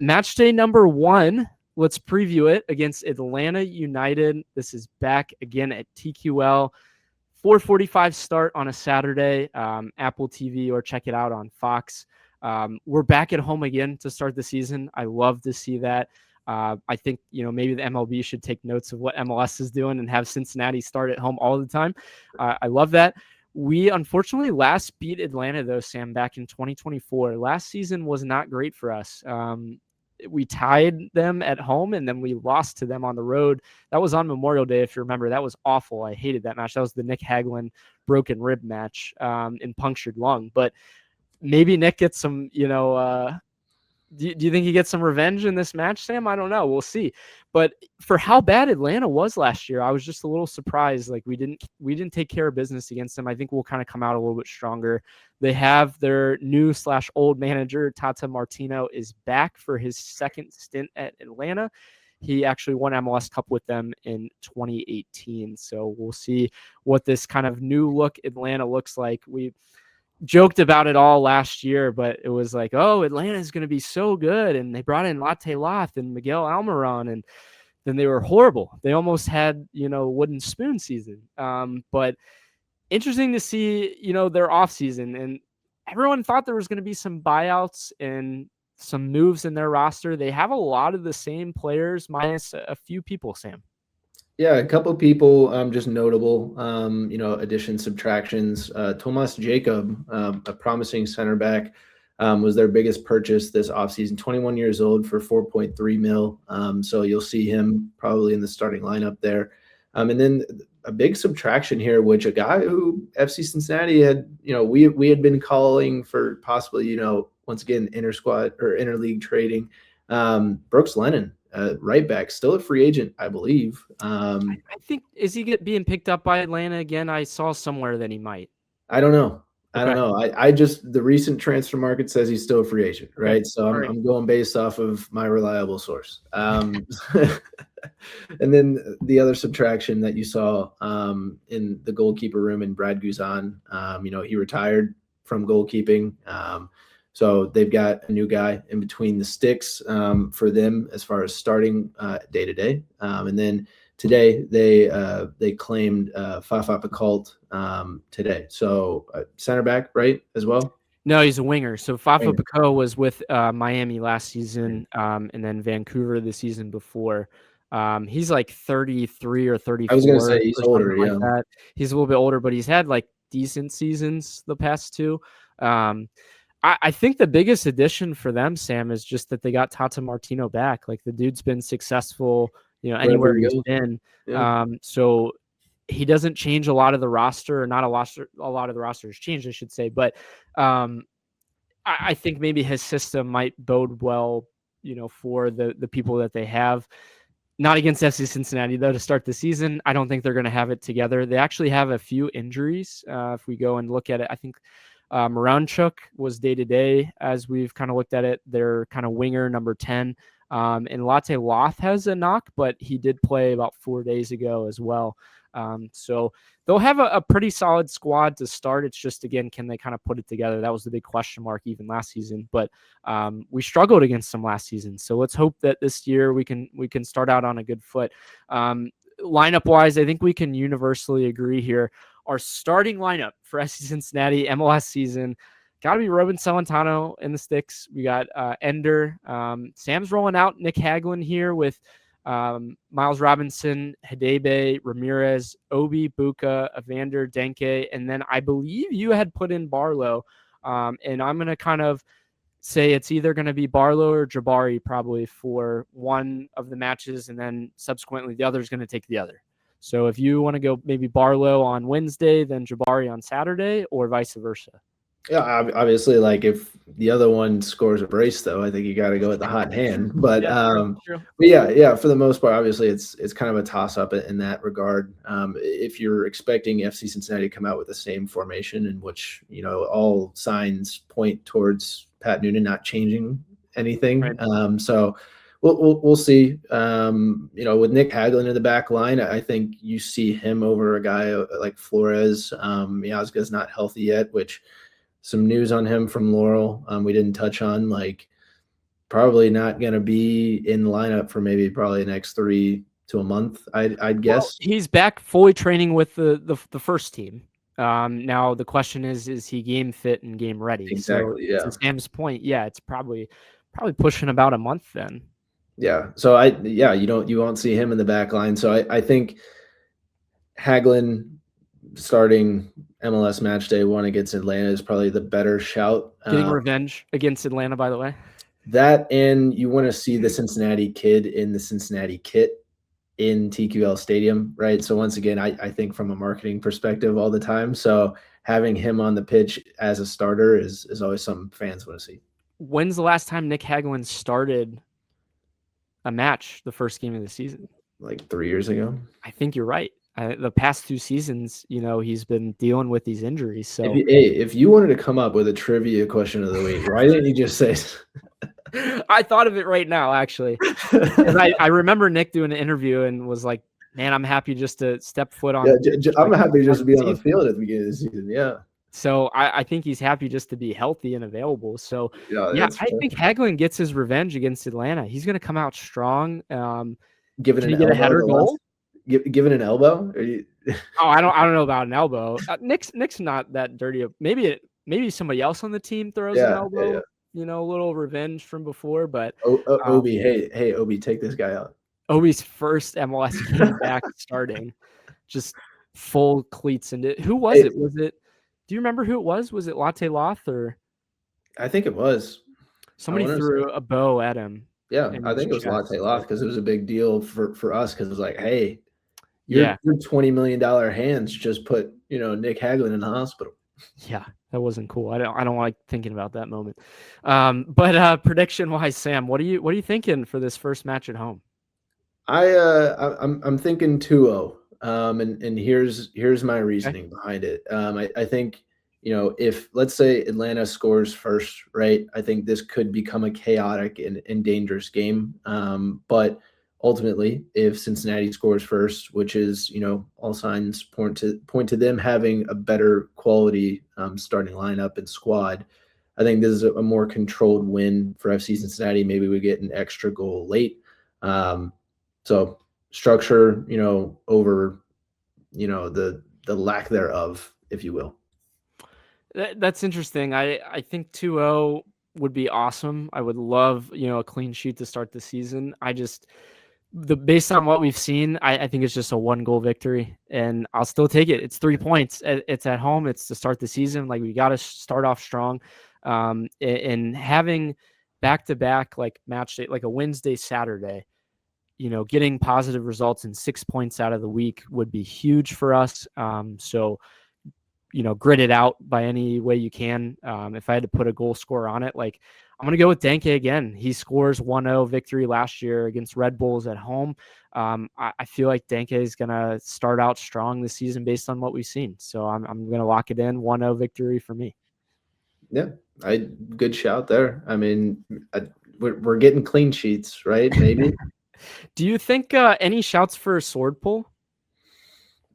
Match day number 1. Let's preview it against Atlanta United. This is back again at TQL. 4:45 start on a Saturday, Apple TV, or check it out on Fox. We're back at home again to start the season. I love to see that. I think, maybe the MLB should take notes of what MLS is doing and have Cincinnati start at home all the time. I love that. We unfortunately last beat Atlanta, though, Sam, back in 2024. Last season was not great for us. We tied them at home, and then we lost to them on the road. That was on Memorial Day, if you remember. That was awful. I hated that match. That was the Nick Hagelin broken rib match and punctured lung. But maybe Nick gets some, do you think he gets some revenge in this match, Sam? I don't know. We'll see. But for how bad Atlanta was last year, I was just a little surprised. Like we didn't take care of business against them. I think we'll kind of come out a little bit stronger. They have their new/old manager, Tata Martino, is back for his second stint at Atlanta. He actually won MLS Cup with them in 2018. So we'll see what this kind of new look Atlanta looks like. We joked about it all last year, but it was like, oh, Atlanta is going to be so good. And they brought in Latte Loth and Miguel Almiron, and then they were horrible. They almost had, wooden spoon season. But interesting to see, their offseason. And everyone thought there was going to be some buyouts and some moves in their roster. They have a lot of the same players minus a few people, Sam. Yeah, a couple of people just notable, additions, subtractions. Tomás Jacob, a promising center back, was their biggest purchase this offseason, 21 years old for $4.3 million. So you'll see him probably in the starting lineup there. And then a big subtraction here, which a guy who FC Cincinnati had, we had been calling for possibly, once again, inter-squad or interleague trading, Brooks Lennon. Right back, still a free agent, I believe. I think, is he being picked up by Atlanta again? I saw somewhere that he might. I don't know. Okay. I don't know. I just, the recent transfer market says he's still a free agent, right? Okay. So I'm going based off of my reliable source. And then the other subtraction that you saw in the goalkeeper room in Brad Guzan, he retired from goalkeeping. So they've got a new guy in between the sticks for them as far as starting day to day. And then today they claimed Fafa Picault today. So center back, right, as well? No, he's a winger. So Fafa Picault was with Miami last season and then Vancouver the season before. He's like 33 or 34. I was going to say he's older, yeah. Like that. He's a little bit older, but he's had like decent seasons the past two. I think the biggest addition for them, Sam, is just that they got Tata Martino back. Like the dude's been successful, anywhere he's been. Yeah. So he doesn't change a lot of the roster, or not a lot of the roster has changed, I should say. But I think maybe his system might bode well, for the people that they have. Not against FC Cincinnati, though, to start the season. I don't think they're going to have it together. They actually have a few injuries. If we go and look at it, I think Moranchuk was day-to-day as we've kind of looked at it. They're kind of winger number 10. And Latte Loth has a knock, but he did play about 4 days ago as well. So they'll have a pretty solid squad to start. It's just, again, can they kind of put it together? That was the big question mark even last season. But we struggled against them last season. So let's hope that this year we can start out on a good foot. Lineup-wise, I think we can universally agree here. Our starting lineup for SC Cincinnati MLS season got to be Roman Celentano in the sticks. We got Ender. Sam's rolling out Nick Hagelin here with Miles Robinson, Hadebe, Ramirez, Obi, Bucha, Evander, Denkey, and then I believe you had put in Barlow. And I'm going to kind of say it's either going to be Barlow or Jabbari probably for one of the matches, and then subsequently the other is going to take the other. So if you want to go maybe Barlow on Wednesday, then Jabbari on Saturday, or vice versa. Yeah, obviously, like if the other one scores a brace, though, I think you got to go with the hot hand. But true. But yeah, for the most part, obviously, it's kind of a toss-up in that regard. If you're expecting FC Cincinnati to come out with the same formation, in which all signs point towards Pat Noonan not changing anything, right. So. We'll see. With Nick Hagelin in the back line, I think you see him over a guy like Flores. Miazga's not healthy yet, which some news on him from Laurel we didn't touch on. Like probably not going to be in the lineup for probably the next 3 to a month, I'd guess. Well, he's back fully training with the first team. Now the question is he game fit and game ready? Exactly. So to Sam's point, yeah, it's probably pushing about a month then. Yeah. So you won't see him in the back line. So I think Hagelin starting MLS Matchday 1 against Atlanta is probably the better shout. Getting revenge against Atlanta, by the way. That, and you want to see the Cincinnati kid in the Cincinnati kit in TQL Stadium, right? So once again, I think from a marketing perspective all the time. So having him on the pitch as a starter is always something fans want to see. When's the last time Nick Hagelin started a match the first game of the season? Like 3 years ago. I think you're right. The past 2 seasons, he's been dealing with these injuries. So if you wanted to come up with a trivia question of the week, why didn't you just say? I thought of it right now, actually. I remember Nick doing an interview and was like, "Man, I'm happy just to step foot on." Yeah, I'm happy just to be on the field at the beginning of the season. Yeah. So I think he's happy just to be healthy and available. So I think Hagelin gets his revenge against Atlanta. He's going to come out strong. Giving an elbow, a header goal? Giving an elbow? I don't know about an elbow. Nick's not that dirty. Maybe somebody else on the team throws an elbow. Yeah. A little revenge from before, but Obi, hey, Obi, take this guy out. Obi's first MLS game back starting, just full cleats into it. Who was it? Was it? Do you remember who it was? Was it Latte Loth or? I think it was. Somebody threw a bow at him. Yeah, I think it was Latte Loth because it was a big deal for us because it was like, hey, your $20 million hands just put Nick Hagelin in the hospital. Yeah, that wasn't cool. I don't like thinking about that moment. But prediction wise, Sam, what are you thinking for this first match at home? I'm thinking 2-0. And here's my reasoning behind it. I think if let's say Atlanta scores first, right? I think this could become a chaotic and dangerous game. But ultimately, if Cincinnati scores first, which is all signs point to them having a better quality starting lineup and squad, I think this is a more controlled win for FC Cincinnati. Maybe we get an extra goal late. So structure, over, the lack thereof, if you will. That's interesting. I think 2-0 would be awesome. I would love, a clean sheet to start the season. Based on what we've seen, I think it's just a 1-goal victory, and I'll still take it. It's 3 points. It's at home. It's to start the season. Like, we got to start off strong. And having back-to-back match day, like a Wednesday, Saturday, getting positive results in 6 points out of the week would be huge for us. So grit it out by any way you can. If I had to put a goal score on it, I'm going to go with Denkey again. He scores 1-0 victory last year against Red Bulls at home. I feel like Denkey is going to start out strong this season based on what we've seen. So I'm going to lock it in, 1-0 victory for me. Yeah, good shout there. I mean, we're getting clean sheets, right? Maybe. Do you think any shouts for a sword pull?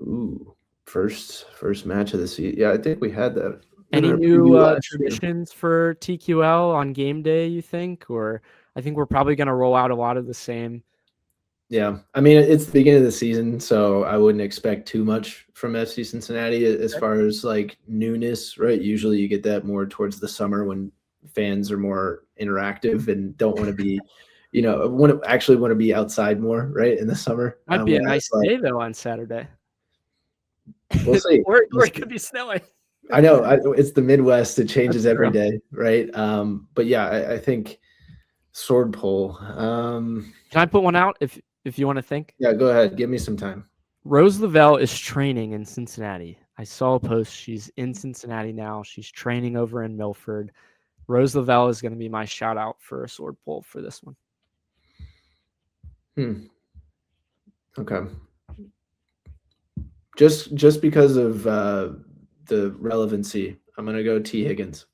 Ooh, first match of the season. Yeah, I think we had that. Any new traditions for TQL on game day, you think? Or I think we're probably going to roll out a lot of the same. Yeah, I mean, it's the beginning of the season, so I wouldn't expect too much from FC Cincinnati as far as newness, right? Usually you get that more towards the summer when fans are more interactive and don't want to be want to be outside more, right, in the summer. Might be a nice day, though, on Saturday. We'll see. or it could be snowing. I know. It's the Midwest. It changes every day, right? But yeah, I think sword pull. Can I put one out if you want to think? Yeah, go ahead. Give me some time. Rose Lavelle is training in Cincinnati. I saw a post. She's in Cincinnati now. She's training over in Milford. Rose Lavelle is going to be my shout out for a sword pull for this one. Okay. Just because of the relevancy, I'm going to go T. Higgins.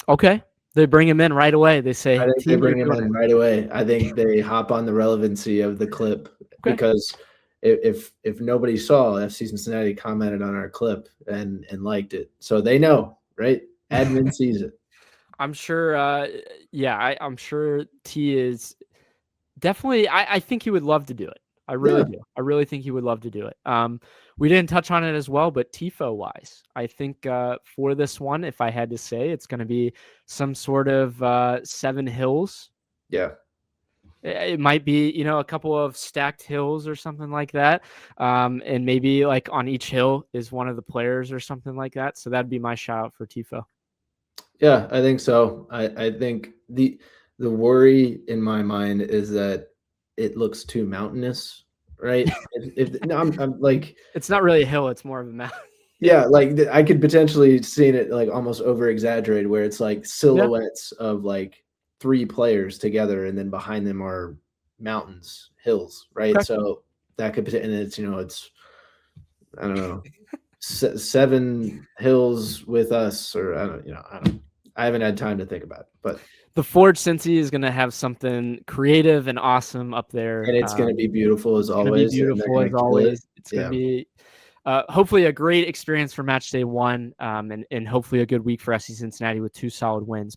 Okay. They bring him in right away. They say, I think they bring him in right away. I think they hop on the relevancy of the clip because if nobody saw, FC Cincinnati commented on our clip and liked it. So they know, right? Admin sees it. I'm sure. I'm sure T is definitely. I think he would love to do it. I really do. I really think he would love to do it. We didn't touch on it as well, but TIFO wise, I think for this one, if I had to say, it's going to be some sort of 7 hills. Yeah. It might be, a couple of stacked hills or something like that. And maybe like on each hill is one of the players or something like that. So that'd be my shout out for TIFO. Yeah, I think so. I think the worry in my mind is that it looks too mountainous, right? I'm like, it's not really a hill; it's more of a mountain. Yeah, like I could potentially see it like almost over exaggerated, where it's like silhouettes of like 3 players together, and then behind them are mountains, hills, right? Okay. So that could, and it's it's I don't know, 7 hills with us, or I don't. I haven't had time to think about it, but the Forge Cincy is going to have something creative and awesome up there, and it's going to be beautiful as always. It's going to be hopefully a great experience for Matchday 1, and hopefully a good week for FC Cincinnati with 2 solid wins.